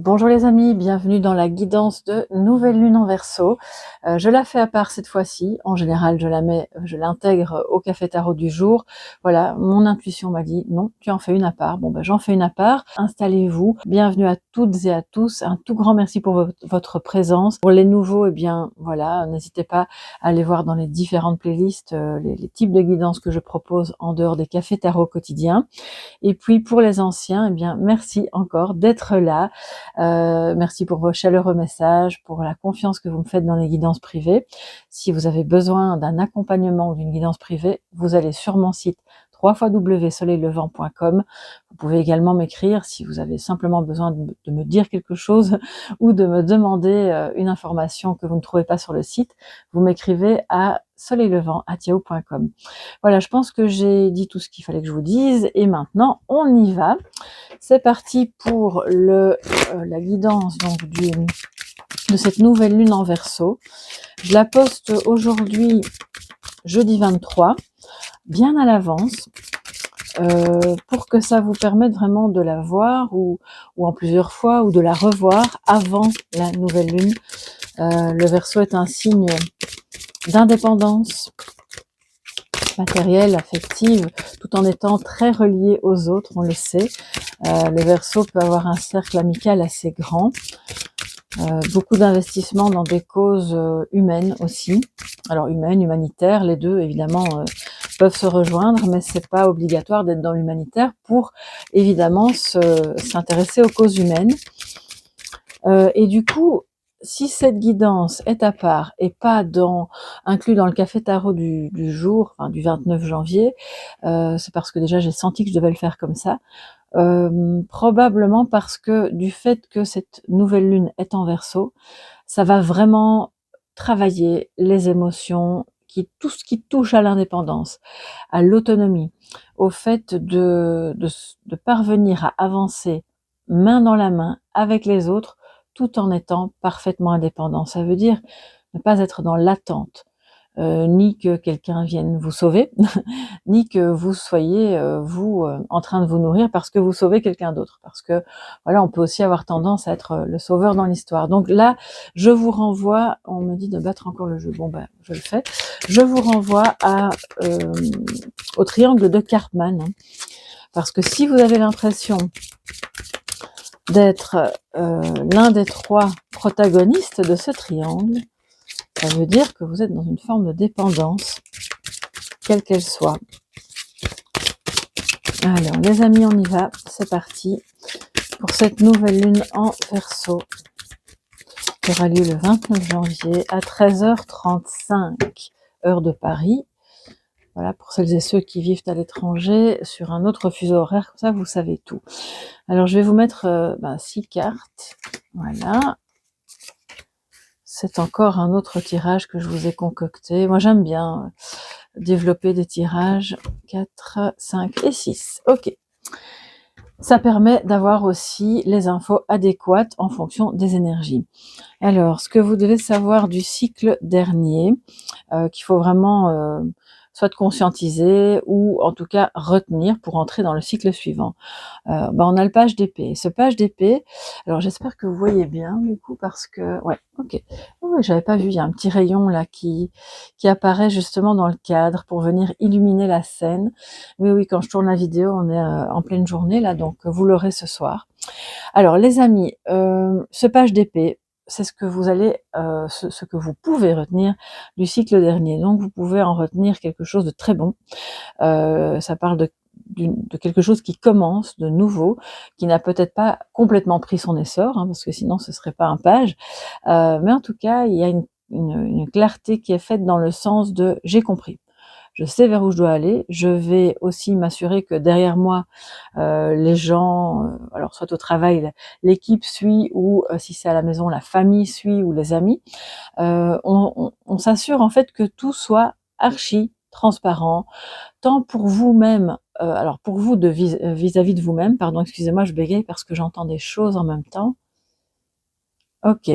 Bonjour les amis, bienvenue dans la guidance de nouvelle lune en Verseau. Je la fais à part cette fois-ci. En général, je l'intègre au café tarot du jour. Voilà, mon intuition m'a dit non, tu en fais une à part. Bon ben j'en fais une à part. Installez-vous. Bienvenue à toutes et à tous. Un tout grand merci pour votre présence. Pour les nouveaux, eh bien voilà, n'hésitez pas à aller voir dans les différentes playlists les types de guidance que je propose en dehors des cafés tarot quotidiens. Et puis pour les anciens, eh bien merci encore d'être là. Merci pour vos chaleureux messages, pour la confiance que vous me faites dans les guidances privées. Si vous avez besoin d'un accompagnement ou d'une guidance privée, vous allez sur mon site www.soleillevent.com. Vous pouvez également m'écrire si vous avez simplement besoin de me dire quelque chose ou de me demander une information que vous ne trouvez pas sur le site. Vous m'écrivez à soleillevent@yahoo.com. Voilà, je pense que j'ai dit tout ce qu'il fallait que je vous dise et maintenant on y va. C'est parti pour la guidance donc de cette nouvelle lune en Verseau. Je la poste aujourd'hui, jeudi 23, bien à l'avance, pour que ça vous permette vraiment de la voir ou en plusieurs fois ou de la revoir avant la nouvelle lune. Le Verseau est un signe d'indépendance matérielle, affective, tout en étant très relié aux autres, on le sait. Le Verseau peut avoir un cercle amical assez grand, beaucoup d'investissements dans des causes humaines aussi. Alors humaines, humanitaires, les deux évidemment peuvent se rejoindre, mais c'est pas obligatoire d'être dans l'humanitaire pour évidemment s'intéresser aux causes humaines. Et du coup, si cette guidance est à part et pas inclus dans le café tarot du jour, enfin du 29 janvier, c'est parce que déjà j'ai senti que je devais le faire comme ça. Probablement parce que du fait que cette nouvelle lune est en Verseau, ça va vraiment travailler les émotions, tout ce qui touche à l'indépendance, à l'autonomie, au fait de parvenir à avancer main dans la main avec les autres tout en étant parfaitement indépendant. Ça veut dire ne pas être dans l'attente, ni que quelqu'un vienne vous sauver, ni que vous soyez, vous, en train de vous nourrir parce que vous sauvez quelqu'un d'autre. Parce que, voilà, on peut aussi avoir tendance à être le sauveur dans l'histoire. Donc là, je vous renvoie, on me dit de battre encore le jeu, bon ben, je le fais. Je vous renvoie au triangle de Karpman, hein. Parce que si vous avez l'impression d'être l'un des trois protagonistes de ce triangle, ça veut dire que vous êtes dans une forme de dépendance, quelle qu'elle soit. Alors les amis, on y va, c'est parti pour cette nouvelle lune en Verseau qui aura lieu le 29 janvier à 13h35 heure de Paris. Voilà, pour celles et ceux qui vivent à l'étranger sur un autre fuseau horaire, comme ça vous savez tout. Alors je vais vous mettre 6 cartes, voilà. C'est encore un autre tirage que je vous ai concocté. Moi j'aime bien développer des tirages 4, 5 et 6. Ok. Ça permet d'avoir aussi les infos adéquates en fonction des énergies. Alors, ce que vous devez savoir du cycle dernier, qu'il faut vraiment soit conscientiser ou en tout cas retenir pour entrer dans le cycle suivant. On a le page d'épée. Ce page d'épée, alors j'espère que vous voyez bien du coup parce que, ouais, ok. Oh, j'avais pas vu, il y a un petit rayon là qui apparaît justement dans le cadre pour venir illuminer la scène. Oui, oui, quand je tourne la vidéo, on est en pleine journée là, donc vous l'aurez ce soir. Alors les amis, ce page d'épée, c'est ce que vous allez, ce que vous pouvez retenir du cycle dernier. Donc vous pouvez en retenir quelque chose de très bon. Ça parle de quelque chose qui commence, de nouveau, qui n'a peut-être pas complètement pris son essor, hein, parce que sinon ce serait pas un page. Mais en tout cas, il y a une clarté qui est faite dans le sens de j'ai compris. Je sais vers où je dois aller. Je vais aussi m'assurer que derrière moi, les gens, alors soit au travail, l'équipe suit ou si c'est à la maison, la famille suit ou les amis. On s'assure en fait que tout soit archi transparent, tant pour vous-même, alors pour vous vis-à-vis de vous-même, pardon, excusez-moi, je bégaye parce que j'entends des choses en même temps. Ok.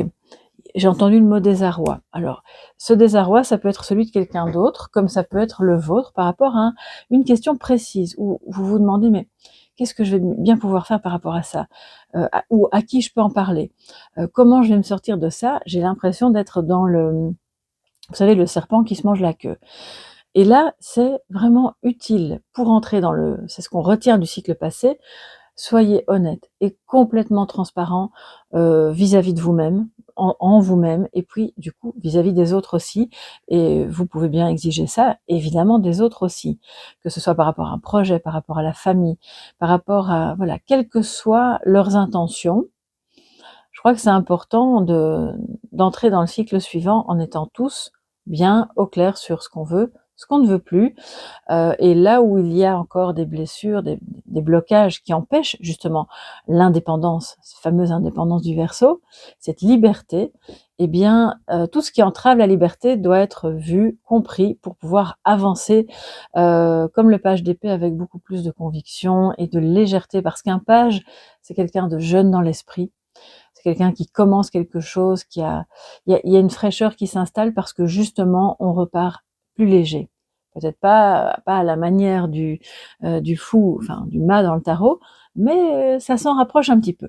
J'ai entendu le mot désarroi. Alors, ce désarroi, ça peut être celui de quelqu'un d'autre, comme ça peut être le vôtre par rapport à une question précise où vous vous demandez, mais qu'est-ce que je vais bien pouvoir faire par rapport à ça, ou à qui je peux en parler, comment je vais me sortir de ça. J'ai l'impression d'être dans vous savez, le serpent qui se mange la queue. Et là, c'est vraiment utile pour entrer c'est ce qu'on retient du cycle passé. Soyez honnête et complètement transparent vis-à-vis de vous-même, en vous-même, et puis du coup vis-à-vis des autres aussi. Et vous pouvez bien exiger ça, évidemment, des autres aussi, que ce soit par rapport à un projet, par rapport à la famille, par rapport à, voilà, quelles que soient leurs intentions. Je crois que c'est important d'entrer dans le cycle suivant en étant tous bien au clair sur ce qu'on veut, ce qu'on ne veut plus, et là où il y a encore des blessures, des blocages qui empêchent justement l'indépendance, cette fameuse indépendance du Verseau, cette liberté, eh bien, tout ce qui entrave la liberté doit être vu, compris pour pouvoir avancer, comme le page d'épée, avec beaucoup plus de conviction et de légèreté, parce qu'un page, c'est quelqu'un de jeune dans l'esprit, c'est quelqu'un qui commence quelque chose, il y a une fraîcheur qui s'installe parce que justement on repart plus léger. Peut-être pas à la manière du fou, enfin du mât dans le tarot, mais ça s'en rapproche un petit peu.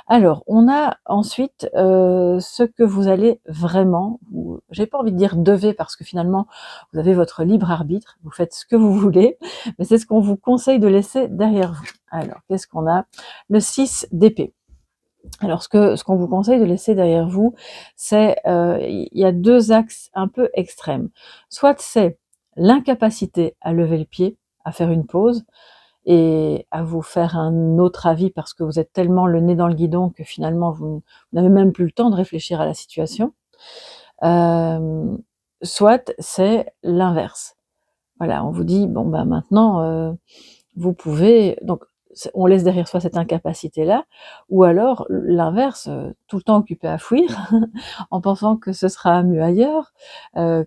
Alors, on a ensuite ce que vous allez vraiment, j'ai pas envie de dire devez, parce que finalement vous avez votre libre arbitre, vous faites ce que vous voulez, mais c'est ce qu'on vous conseille de laisser derrière vous. Alors, qu'est-ce qu'on a? Le 6 d'épée. Alors, ce qu'on vous conseille de laisser derrière vous, c'est, il y a 2 axes un peu extrêmes. Soit c'est l'incapacité à lever le pied, à faire une pause et à vous faire un autre avis parce que vous êtes tellement le nez dans le guidon que finalement vous n'avez même plus le temps de réfléchir à la situation. Soit c'est l'inverse. Voilà, on vous dit: «Bon, bah, maintenant, vous pouvez», donc on laisse derrière soi cette incapacité-là, ou alors l'inverse, tout le temps occupé à fuir en pensant que ce sera mieux ailleurs,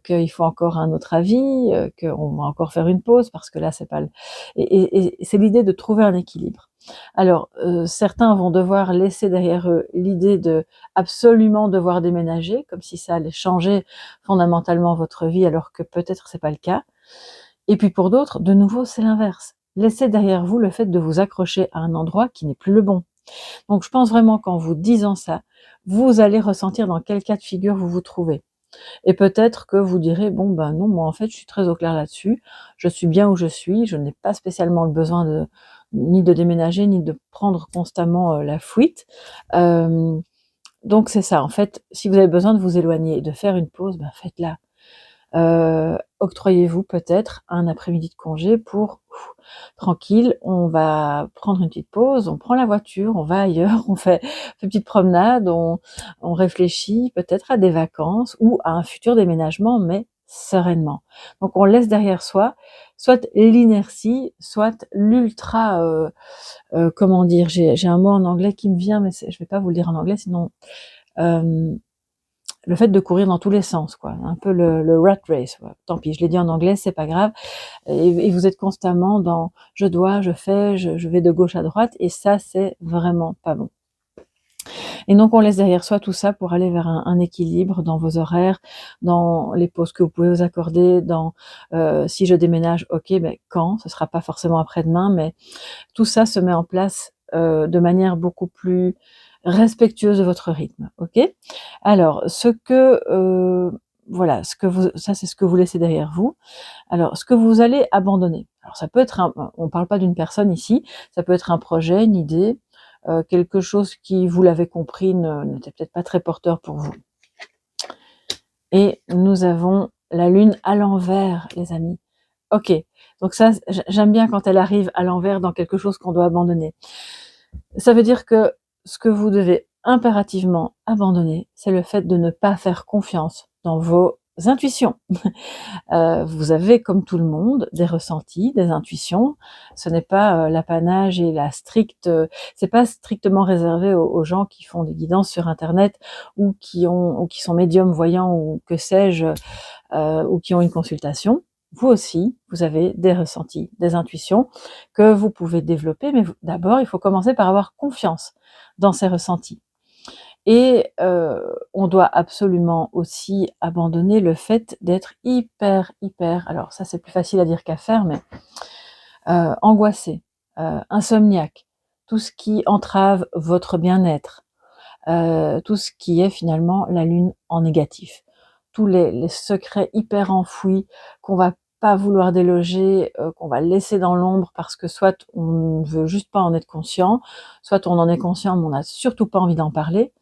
qu'il faut encore un autre avis, qu'on va encore faire une pause parce que là c'est pas le et c'est l'idée de trouver un équilibre. Alors, certains vont devoir laisser derrière eux l'idée de absolument devoir déménager, comme si ça allait changer fondamentalement votre vie, alors que peut-être c'est pas le cas. Et puis pour d'autres, de nouveau, c'est l'inverse. Laissez derrière vous le fait de vous accrocher à un endroit qui n'est plus le bon. Donc je pense vraiment qu'en vous disant ça, vous allez ressentir dans quel cas de figure vous vous trouvez. Et peut-être que vous direz: «Bon, ben non, moi en fait je suis très au clair là-dessus, je suis bien où je suis, je n'ai pas spécialement le besoin ni de déménager, ni de prendre constamment la fuite». Donc c'est ça, en fait, si vous avez besoin de vous éloigner et de faire une pause, ben faites-la. Octroyez-vous peut-être un après-midi de congé pour tranquille, on va prendre une petite pause, on prend la voiture, on va ailleurs, on fait une petite promenade, on réfléchit peut-être à des vacances ou à un futur déménagement, mais sereinement. Donc on laisse derrière soi soit l'inertie, soit l'ultra, comment dire? J'ai un mot en anglais qui me vient, mais je vais pas vous le dire en anglais sinon, hem le fait de courir dans tous les sens, quoi, un peu le rat race, ouais. Tant pis, je l'ai dit en anglais, c'est pas grave, et vous êtes constamment dans: «Je dois, je fais, je vais de gauche à droite», et ça, c'est vraiment pas bon. Et donc on laisse derrière soi tout ça pour aller vers un équilibre dans vos horaires, dans les pauses que vous pouvez vous accorder, dans, si je déménage, OK, mais quand? Ce sera pas forcément après-demain, mais tout ça se met en place, de manière beaucoup plus respectueuse de votre rythme, OK? Alors voilà, ça c'est ce que vous laissez derrière vous. Alors ce que vous allez abandonner, alors ça peut être on parle pas d'une personne ici, ça peut être un projet, une idée, quelque chose qui, vous l'avez compris, n'était peut-être pas très porteur pour vous. Et nous avons la lune à l'envers, les amis. OK, donc ça, j'aime bien quand elle arrive à l'envers dans quelque chose qu'on doit abandonner. Ça veut dire que ce que vous devez impérativement abandonner, c'est le fait de ne pas faire confiance dans vos intuitions. Vous avez, comme tout le monde, des ressentis, des intuitions. Ce n'est pas l'apanage et c'est pas strictement réservé aux gens qui font des guidances sur internet ou qui sont médiums, voyants ou que sais-je, ou qui ont une consultation. Vous aussi, vous avez des ressentis, des intuitions que vous pouvez développer, mais d'abord, il faut commencer par avoir confiance dans ces ressentis. Et on doit absolument aussi abandonner le fait d'être hyper, alors ça c'est plus facile à dire qu'à faire, mais angoissé. insomniaque, tout ce qui entrave votre bien-être, tout ce qui est finalement la lune en négatif. Tous les secrets hyper enfouis qu'on va pas vouloir déloger, qu'on va laisser dans l'ombre parce que soit on ne veut juste pas en être conscient, soit on en est conscient mais on n'a surtout pas envie d'en parler.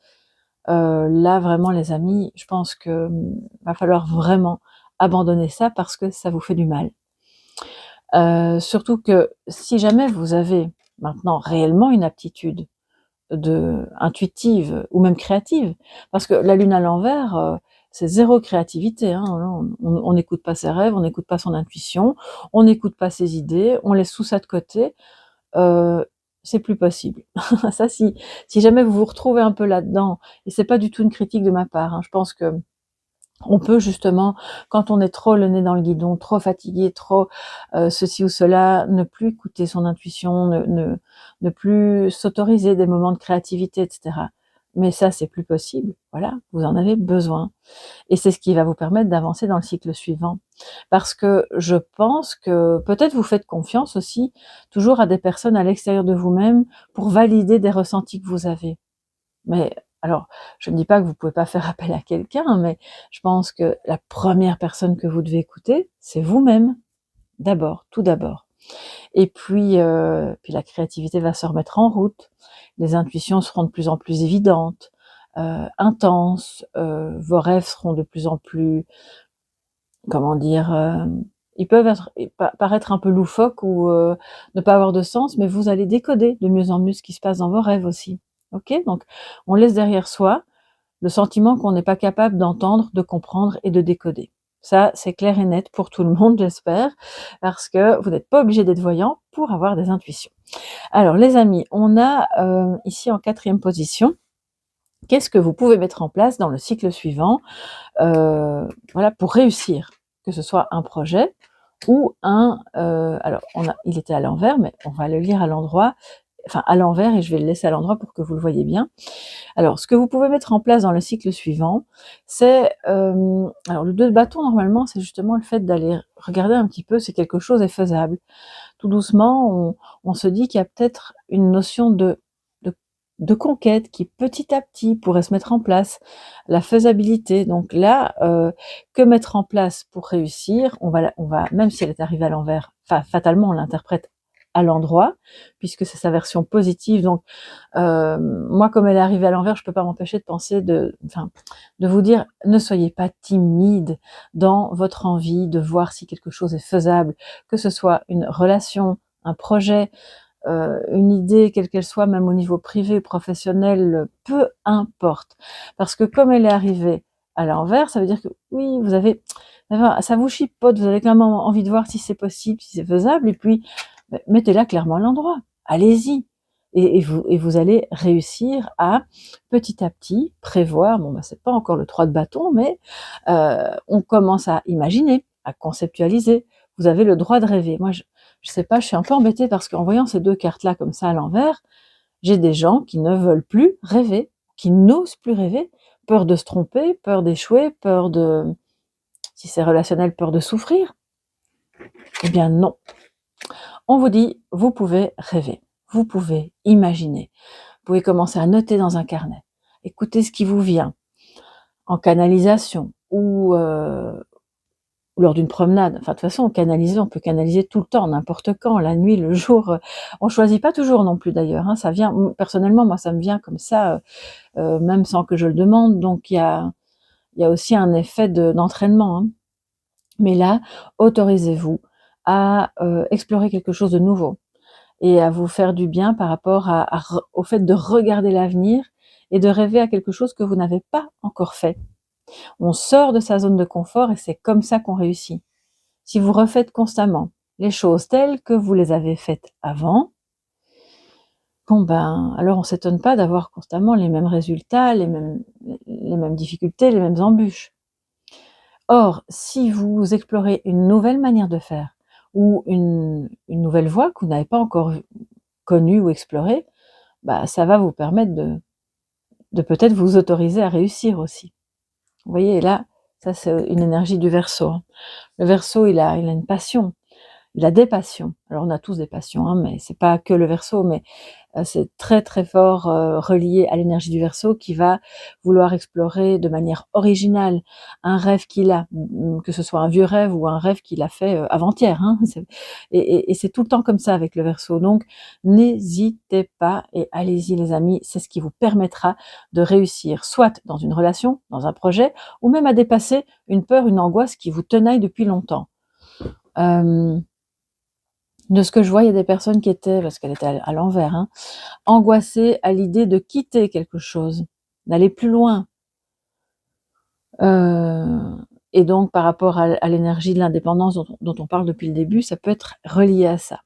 Là vraiment les amis, je pense que va falloir vraiment abandonner ça parce que ça vous fait du mal. Surtout que si jamais vous avez maintenant réellement une aptitude intuitive ou même créative, parce que la lune à l'envers, c'est zéro créativité, hein. On n'écoute pas ses rêves, on n'écoute pas son intuition, on n'écoute pas ses idées, on laisse tout ça de côté, heu, c'est plus possible. Ça si jamais vous vous retrouvez un peu là-dedans, et c'est pas du tout une critique de ma part, hein, je pense que on peut justement, quand on est trop le nez dans le guidon, trop fatigué, trop ceci ou cela, ne plus écouter son intuition, ne plus s'autoriser des moments de créativité, et cetera. Mais ça, c'est plus possible. Voilà, vous en avez besoin. Et c'est ce qui va vous permettre d'avancer dans le cycle suivant. Parce que je pense que peut-être vous faites confiance aussi toujours à des personnes à l'extérieur de vous-même pour valider des ressentis que vous avez. Mais alors, je ne dis pas que vous pouvez pas faire appel à quelqu'un, mais je pense que la première personne que vous devez écouter, c'est vous-même, d'abord, tout d'abord. Et puis la créativité va se remettre en route, les intuitions seront de plus en plus évidentes, intenses, vos rêves seront de plus en plus, comment dire, ils peuvent paraître un peu loufoques ou ne pas avoir de sens, mais vous allez décoder de mieux en mieux ce qui se passe dans vos rêves aussi. OK? Donc on laisse derrière soi le sentiment qu'on n'est pas capable d'entendre, de comprendre et de décoder. Ça, c'est clair et net pour tout le monde, j'espère, parce que vous n'êtes pas obligé d'être voyant pour avoir des intuitions. Alors les amis, on a ici en 4e position, qu'est-ce que vous pouvez mettre en place dans le cycle suivant, voilà, pour réussir, que ce soit un projet ou alors il était à l'envers, mais on va le lire à l'endroit, enfin à l'envers, et je vais le laisser à l'endroit pour que vous le voyez bien. Alors, ce que vous pouvez mettre en place dans le cycle suivant, c'est, alors le 2 de bâton, normalement, c'est justement le fait d'aller regarder un petit peu si quelque chose est faisable. Tout doucement, on se dit qu'il y a peut-être une notion de de conquête qui, petit à petit, pourrait se mettre en place, la faisabilité. Donc là, que mettre en place pour réussir? On va même si elle est arrivée à l'envers, fatalement, on l'interprète à l'endroit, puisque c'est sa version positive. Donc moi, comme elle est arrivée à l'envers, je peux pas m'empêcher de penser de vous dire, ne soyez pas timide dans votre envie de voir si quelque chose est faisable, que ce soit une relation, un projet, une idée, quelle qu'elle soit, même au niveau privé, professionnel, peu importe. Parce que comme elle est arrivée à l'envers, ça veut dire que oui, ça vous chipote, vous avez quand même envie de voir si c'est possible, si c'est faisable, et puis mettez-la clairement à l'endroit. Allez-y. Et vous allez réussir à, petit à petit, prévoir, bon, c'est pas encore le 3 de bâton, mais on commence à imaginer, à conceptualiser. Vous avez le droit de rêver. Moi, je sais pas, je suis un peu embêtée parce qu'en voyant ces 2 cartes-là comme ça à l'envers, j'ai des gens qui ne veulent plus rêver, qui n'osent plus rêver, peur de se tromper, peur d'échouer, peur de, si c'est relationnel, peur de souffrir. Eh bien non. On vous dit, vous pouvez rêver, vous pouvez imaginer, vous pouvez commencer à noter dans un carnet, écoutez ce qui vous vient, en canalisation ou lors d'une promenade. Enfin, de toute façon, on peut canaliser tout le temps, n'importe quand, la nuit, le jour. On choisit pas toujours non plus d'ailleurs, hein, ça vient, personnellement, moi, ça me vient comme ça, même sans que je le demande. Donc, il y a aussi un effet d'entraînement, hein. Mais là, autorisez-vous à explorer quelque chose de nouveau et à vous faire du bien par rapport au fait de regarder l'avenir et de rêver à quelque chose que vous n'avez pas encore fait. On sort de sa zone de confort et c'est comme ça qu'on réussit. Si vous refaites constamment les choses telles que vous les avez faites avant, bon alors on s'étonne pas d'avoir constamment les mêmes résultats, les mêmes difficultés, les mêmes embûches. Or, si vous explorez une nouvelle manière de faire ou une nouvelle voie que vous n'avez pas encore connue ou explorée, ça va vous permettre de peut-être vous autoriser à réussir aussi. Vous voyez, là, ça c'est une énergie du Verseau, hein. Le Verseau, il a une passion, Il a des passions. Alors on a tous des passions, hein, mais c'est pas que le Verseau, mais c'est très très fort relié à l'énergie du Verseau qui va vouloir explorer de manière originale un rêve qu'il a, que ce soit un vieux rêve ou un rêve qu'il a fait avant-hier. Hein, et c'est tout le temps comme ça avec le Verseau. Donc n'hésitez pas et allez-y les amis, c'est ce qui vous permettra de réussir, soit dans une relation, dans un projet, ou même à dépasser une peur, une angoisse qui vous tenaille depuis longtemps. De ce que je vois, il y a des personnes qui étaient, parce qu'elle était à l'envers, hein, angoissées à l'idée de quitter quelque chose, d'aller plus loin. Et donc, par rapport à l'énergie de l'indépendance dont on parle depuis le début, ça peut être relié à ça.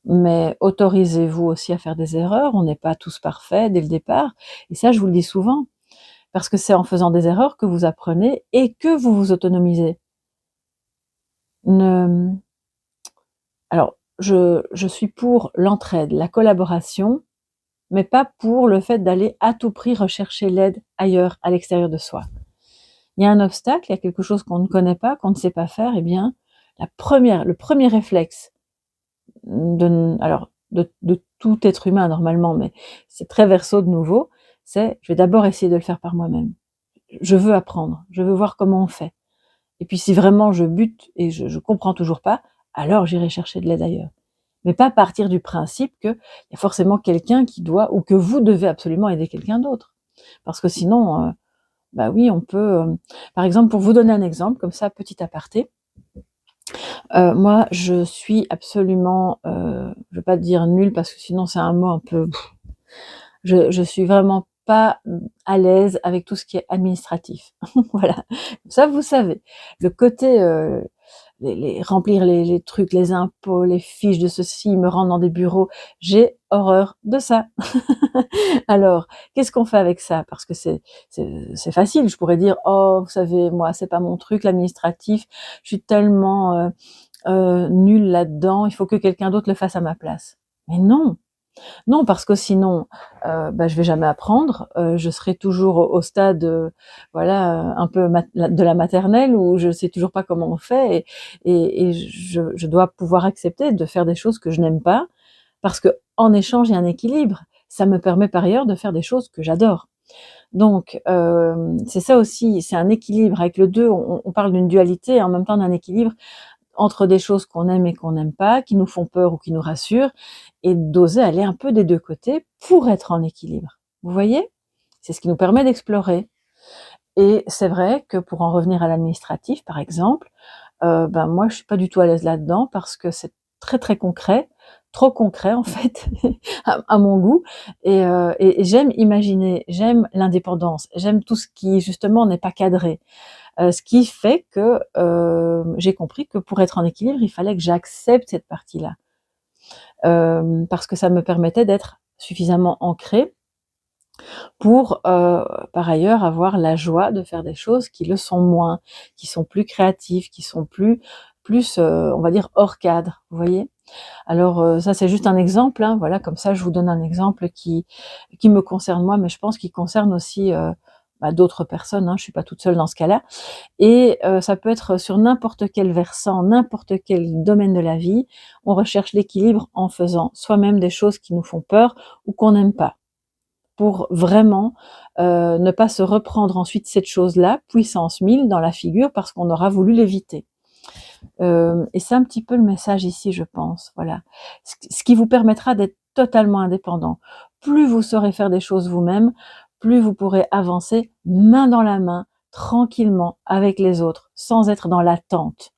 Mais autorisez-vous aussi à faire des erreurs, on n'est pas tous parfaits dès le départ, et ça, je vous le dis souvent, parce que c'est en faisant des erreurs que vous apprenez et que vous vous autonomisez. Alors, je suis pour l'entraide, la collaboration, mais pas pour le fait d'aller à tout prix rechercher l'aide ailleurs, à l'extérieur de soi. Il y a un obstacle, il y a quelque chose qu'on ne connaît pas, qu'on ne sait pas faire, eh bien, le premier réflexe de tout être humain normalement, mais c'est très Verseau de nouveau, c'est je vais d'abord essayer de le faire par moi-même. Je veux apprendre, je veux voir comment on fait. Et puis si vraiment je bute et je comprends toujours pas, alors j'irai chercher de l'aide ailleurs. Mais pas partir du principe qu'il y a forcément quelqu'un qui doit, ou que vous devez absolument aider quelqu'un d'autre. Parce que sinon, bah oui, on peut... par exemple, pour vous donner un exemple, comme ça, petit aparté, moi, je suis absolument, je vais pas dire nulle, parce que sinon c'est un mot un peu... Je suis vraiment pas à l'aise avec tout ce qui est administratif. Voilà. Ça, vous savez. Le côté... remplir les trucs, les impôts, les fiches de ceci, me rendre dans des bureaux, j'ai horreur de ça. Alors, qu'est-ce qu'on fait avec ça? Parce que c'est facile, je pourrais dire: «Oh, vous savez, moi, c'est pas mon truc, l'administratif, je suis tellement, nulle là-dedans, il faut que quelqu'un d'autre le fasse à ma place». Mais non! Non, parce que sinon, je vais jamais apprendre, je serai toujours au stade, voilà, un peu de la maternelle où je sais toujours pas comment on fait et je dois pouvoir accepter de faire des choses que je n'aime pas, parce qu'en échange, il y a un équilibre. Ça me permet par ailleurs de faire des choses que j'adore. Donc, c'est ça aussi, c'est un équilibre. Avec le 2, on parle d'une dualité et en même temps d'un équilibre entre des choses qu'on aime et qu'on n'aime pas, qui nous font peur ou qui nous rassurent, et d'oser aller un peu des deux côtés pour être en équilibre. Vous voyez? C'est ce qui nous permet d'explorer. Et c'est vrai que pour en revenir à l'administratif, par exemple, moi je suis pas du tout à l'aise là-dedans parce que c'est très très concret, trop concret en fait, à mon goût. Et j'aime imaginer, j'aime l'indépendance, j'aime tout ce qui justement n'est pas cadré. Ce qui fait que j'ai compris que pour être en équilibre, il fallait que j'accepte cette partie-là. Parce que ça me permettait d'être suffisamment ancrée pour, par ailleurs, avoir la joie de faire des choses qui le sont moins, qui sont plus créatives, qui sont plus, on va dire hors cadre, vous voyez? Alors, ça c'est juste un exemple, hein, voilà, comme ça je vous donne un exemple qui me concerne moi, mais je pense qu'il concerne aussi, d'autres personnes, hein, je suis pas toute seule dans ce cas-là. Et ça peut être sur n'importe quel versant, n'importe quel domaine de la vie. On recherche l'équilibre en faisant soi-même des choses qui nous font peur ou qu'on n'aime pas, pour vraiment, ne pas se reprendre ensuite cette chose-là, puissance 1000 dans la figure parce qu'on aura voulu l'éviter. Et c'est un petit peu le message ici, je pense, voilà. Ce qui vous permettra d'être totalement indépendant. Plus vous saurez faire des choses vous-même, plus vous pourrez avancer main dans la main, tranquillement, avec les autres, sans être dans l'attente.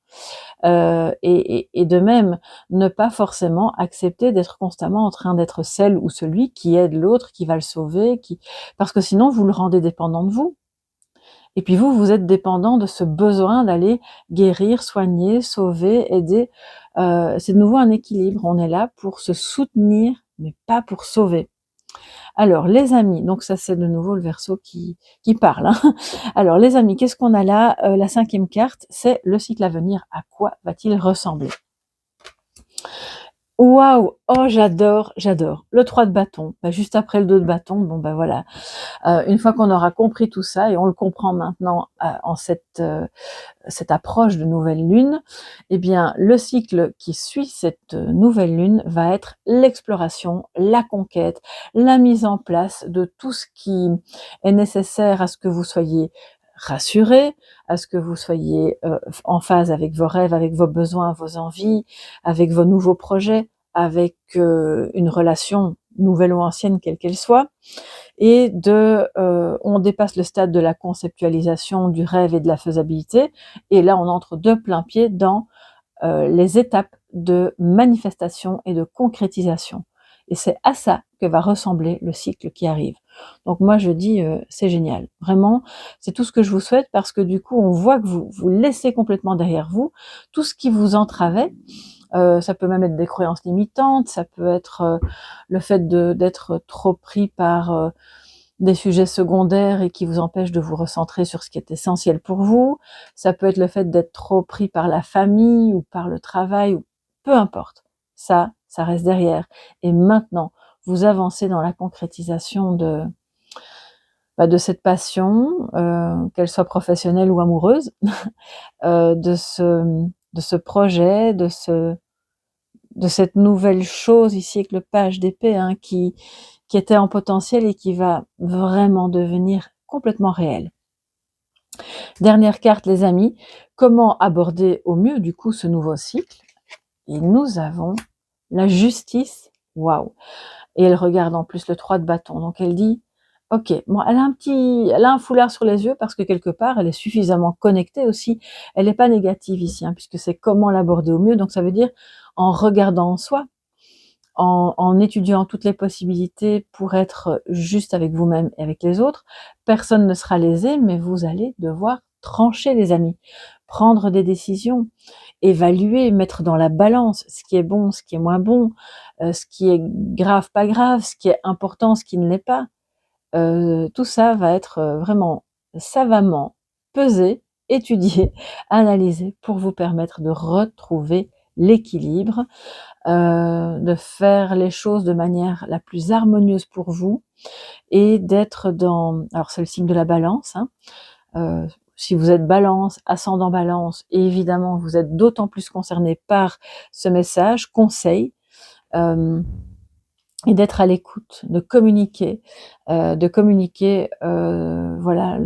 Et de même, ne pas forcément accepter d'être constamment en train d'être celle ou celui qui aide l'autre, qui va le sauver, parce que sinon vous le rendez dépendant de vous. Et puis vous, vous êtes dépendant de ce besoin d'aller guérir, soigner, sauver, aider. C'est de nouveau un équilibre. On est là pour se soutenir, mais pas pour sauver. Alors, les amis, donc ça c'est de nouveau le Verseau qui parle. Hein. Alors, les amis, qu'est-ce qu'on a là? La 5e carte, c'est le cycle à venir. À quoi va-t-il ressembler? Waouh! Oh j'adore, j'adore. Le 3 de bâton, bah, juste après le 2 de bâton, bon bah voilà. Une fois qu'on aura compris tout ça et on le comprend maintenant, en cette approche de nouvelle lune, eh bien le cycle qui suit cette nouvelle lune va être l'exploration, la conquête, la mise en place de tout ce qui est nécessaire à ce que vous soyez rassuré, à ce que vous soyez en phase avec vos rêves, avec vos besoins, vos envies, avec vos nouveaux projets, avec une relation nouvelle ou ancienne, quelle qu'elle soit, et on dépasse le stade de la conceptualisation du rêve et de la faisabilité, et là on entre de plein pied dans les étapes de manifestation et de concrétisation. Et c'est à ça que va ressembler le cycle qui arrive. Donc moi je dis c'est génial, vraiment, c'est tout ce que je vous souhaite, parce que du coup on voit que vous laissez complètement derrière vous tout ce qui vous entravait. Ça peut même être des croyances limitantes, ça peut être le fait d'être trop pris par des sujets secondaires et qui vous empêchent de vous recentrer sur ce qui est essentiel pour vous. Ça peut être le fait d'être trop pris par la famille ou par le travail, ou peu importe. Ça reste derrière. Et maintenant, vous avancez dans la concrétisation de cette passion, qu'elle soit professionnelle ou amoureuse, de ce projet, de cette nouvelle chose ici avec le page d'épée, hein, qui était en potentiel et qui va vraiment devenir complètement réel. Dernière carte, les amis, comment aborder au mieux du coup ce nouveau cycle? Et nous avons la justice, waouh! Et elle regarde en plus le 3 de bâton, donc elle dit, ok, bon, elle a un foulard sur les yeux parce que quelque part elle est suffisamment connectée aussi, elle n'est pas négative ici, hein, puisque c'est comment l'aborder au mieux, donc ça veut dire en regardant en soi, en étudiant toutes les possibilités pour être juste avec vous-même et avec les autres. Personne ne sera lésé, mais vous allez devoir trancher, les amis, prendre des décisions, évaluer, mettre dans la balance ce qui est bon, ce qui est moins bon, ce qui est grave, pas grave, ce qui est important, ce qui ne l'est pas. Tout ça va être vraiment savamment pesé, étudié, analysé pour vous permettre de retrouver l'équilibre, de faire les choses de manière la plus harmonieuse pour vous, et d'être dans, alors c'est le signe de la balance, hein, si vous êtes balance, ascendant balance, et évidemment vous êtes d'autant plus concerné par ce message, conseil, et d'être à l'écoute, de communiquer, voilà,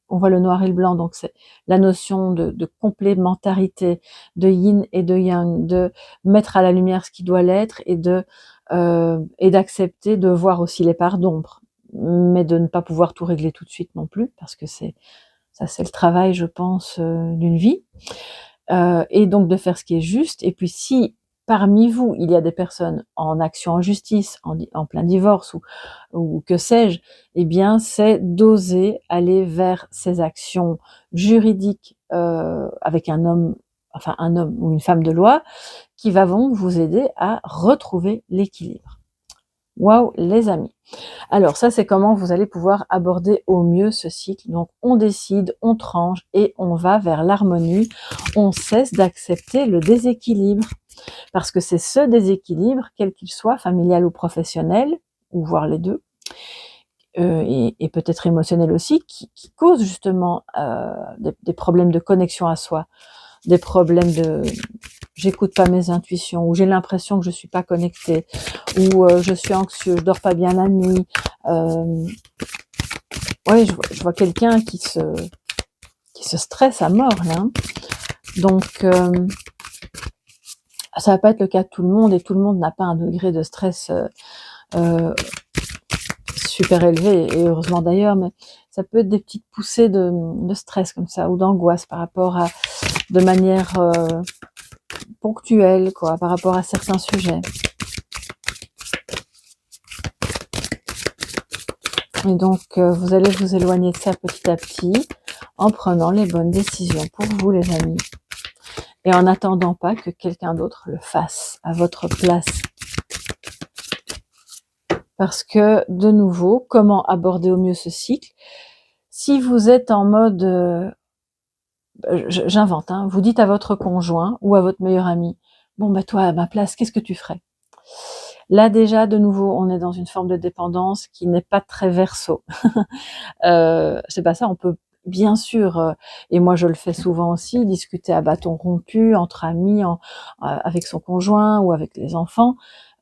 on voit le noir et le blanc, donc c'est la notion de complémentarité, de yin et de yang, de mettre à la lumière ce qui doit l'être, et d'accepter de voir aussi les parts d'ombre, mais de ne pas pouvoir tout régler tout de suite non plus, parce que c'est le travail, je pense, d'une vie. Et donc de faire ce qui est juste. Et puis si parmi vous, il y a des personnes en action en justice, en plein divorce, ou que sais-je, eh bien c'est d'oser aller vers ces actions juridiques, avec un homme ou une femme de loi, qui vont vous aider à retrouver l'équilibre. Waouh, les amis! Alors ça, c'est comment vous allez pouvoir aborder au mieux ce cycle. Donc on décide, on tranche et on va vers l'harmonie. On cesse d'accepter le déséquilibre, parce que c'est ce déséquilibre, quel qu'il soit, familial ou professionnel, ou voire les deux, et peut-être émotionnel aussi, qui cause justement des problèmes de connexion à soi, des problèmes de j'écoute pas mes intuitions, ou j'ai l'impression que je suis pas connectée, ou je suis anxieux, je dors pas bien la nuit. Ouais, je vois quelqu'un qui se stresse à mort là, hein. Donc ça va pas être le cas de tout le monde, et tout le monde n'a pas un degré de stress super élevé, et heureusement d'ailleurs, mais ça peut être des petites poussées de stress comme ça, ou d'angoisse par rapport à, de manière ponctuelle, quoi, par rapport à certains sujets. Et donc vous allez vous éloigner de ça petit à petit, en prenant les bonnes décisions pour vous, les amis, et en n'attendant pas que quelqu'un d'autre le fasse à votre place. Parce que, de nouveau, comment aborder au mieux ce cycle? Si vous êtes en mode, j'invente, hein, vous dites à votre conjoint ou à votre meilleur ami, bon bah toi à ma place, qu'est-ce que tu ferais? Là déjà, de nouveau, on est dans une forme de dépendance qui n'est pas très Verseau. C'est pas ça, on peut bien sûr, et moi je le fais souvent aussi, discuter à bâton rompu entre amis, avec son conjoint ou avec les enfants,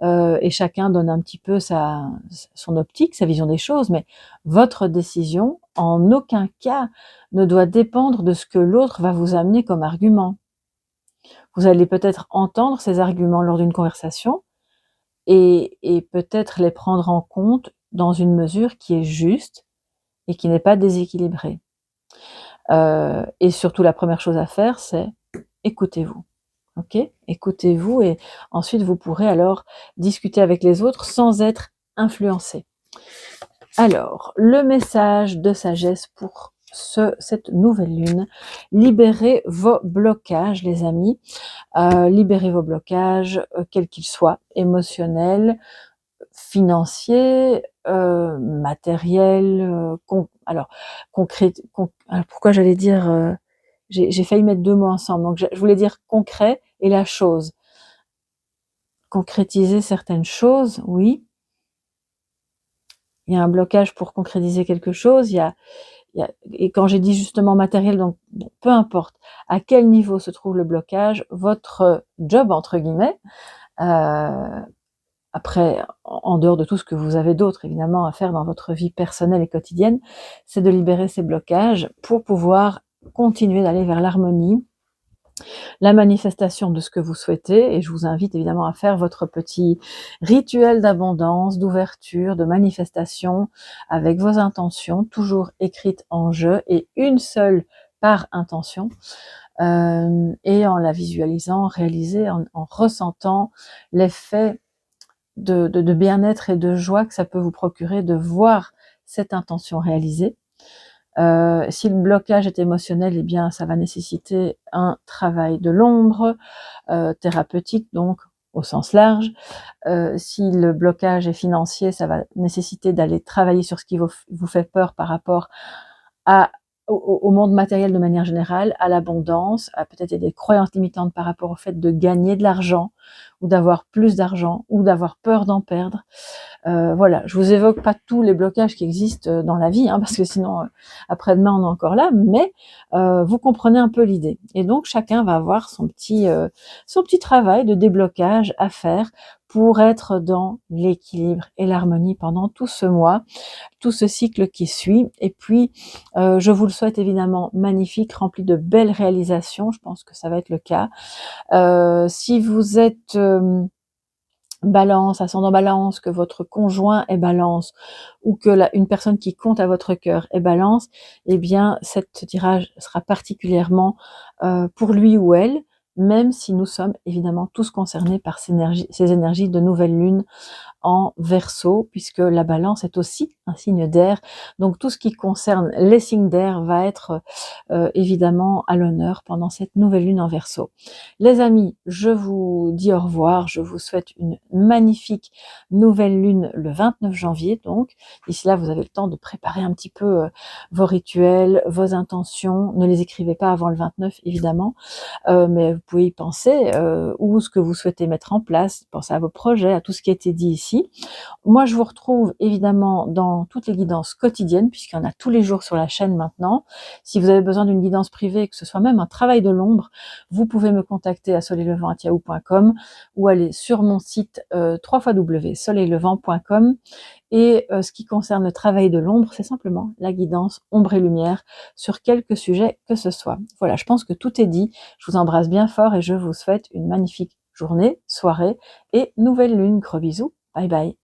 et chacun donne un petit peu son optique, sa vision des choses, mais votre décision, en aucun cas, ne doit dépendre de ce que l'autre va vous amener comme argument. Vous allez peut-être entendre ces arguments lors d'une conversation et peut-être les prendre en compte dans une mesure qui est juste et qui n'est pas déséquilibrée. Et surtout, la première chose à faire, c'est écoutez-vous. Ok? Écoutez-vous et ensuite vous pourrez alors discuter avec les autres sans être influencé. Alors, le message de sagesse pour cette nouvelle lune: libérez vos blocages, les amis. Libérez vos blocages, quels qu'ils soient, émotionnels, financiers, matériels, alors concret. Alors pourquoi j'allais dire, j'ai failli mettre deux mots ensemble. Donc je voulais dire concret et la chose. Concrétiser certaines choses, oui. Il y a un blocage pour concrétiser quelque chose. Et quand j'ai dit justement matériel, donc bon, peu importe à quel niveau se trouve le blocage, votre job entre guillemets, après, en dehors de tout ce que vous avez d'autre évidemment à faire dans votre vie personnelle et quotidienne, c'est de libérer ces blocages pour pouvoir continuer d'aller vers l'harmonie, la manifestation de ce que vous souhaitez. Et je vous invite évidemment à faire votre petit rituel d'abondance, d'ouverture, de manifestation avec vos intentions, toujours écrites en jeu et une seule par intention. Et en la visualisant, réaliser, en ressentant l'effet de bien-être et de joie que ça peut vous procurer de voir cette intention réalisée. Si le blocage est émotionnel, eh bien ça va nécessiter un travail de l'ombre, thérapeutique donc au sens large. Si le blocage est financier, ça va nécessiter d'aller travailler sur ce qui vous fait peur par rapport au monde matériel de manière générale, à l'abondance, à peut-être des croyances limitantes par rapport au fait de gagner de l'argent, ou d'avoir plus d'argent, ou d'avoir peur d'en perdre. Voilà, je vous évoque pas tous les blocages qui existent dans la vie, parce que sinon, après-demain, on est encore là, mais vous comprenez un peu l'idée. Et donc, chacun va avoir son petit travail de déblocage à faire pour être dans l'équilibre et l'harmonie pendant tout ce mois, tout ce cycle qui suit. Et puis, je vous le souhaite évidemment magnifique, rempli de belles réalisations. Je pense que ça va être le cas. Si vous êtes Balance, ascendant Balance, que votre conjoint est Balance, ou que une personne qui compte à votre cœur est Balance, eh bien, ce tirage sera particulièrement pour lui ou elle, même si nous sommes évidemment tous concernés par ces énergies de nouvelle lune en Verseau, puisque la Balance est aussi un signe d'air. Donc tout ce qui concerne les signes d'air va être évidemment à l'honneur pendant cette nouvelle lune en Verseau. Les amis, je vous dis au revoir. Je vous souhaite une magnifique nouvelle lune le 29 janvier. Donc d'ici là, vous avez le temps de préparer un petit peu vos rituels, vos intentions. Ne les écrivez pas avant le 29 évidemment, mais vous pouvez y penser, ou ce que vous souhaitez mettre en place. Pensez à vos projets, à tout ce qui a été dit ici. Moi, je vous retrouve évidemment dans toutes les guidances quotidiennes, puisqu'il y en a tous les jours sur la chaîne maintenant. Si vous avez besoin d'une guidance privée, que ce soit même un travail de l'ombre, vous pouvez me contacter à soleillevent@yahoo.com ou aller sur mon site www.soleillevent.com. Et ce qui concerne le travail de l'ombre, c'est simplement la guidance ombre et lumière sur quelque sujet que ce soit. Voilà, je pense que tout est dit. Je vous embrasse bien fort et je vous souhaite une magnifique journée, soirée et nouvelle lune. Gros bisous. Bye bye.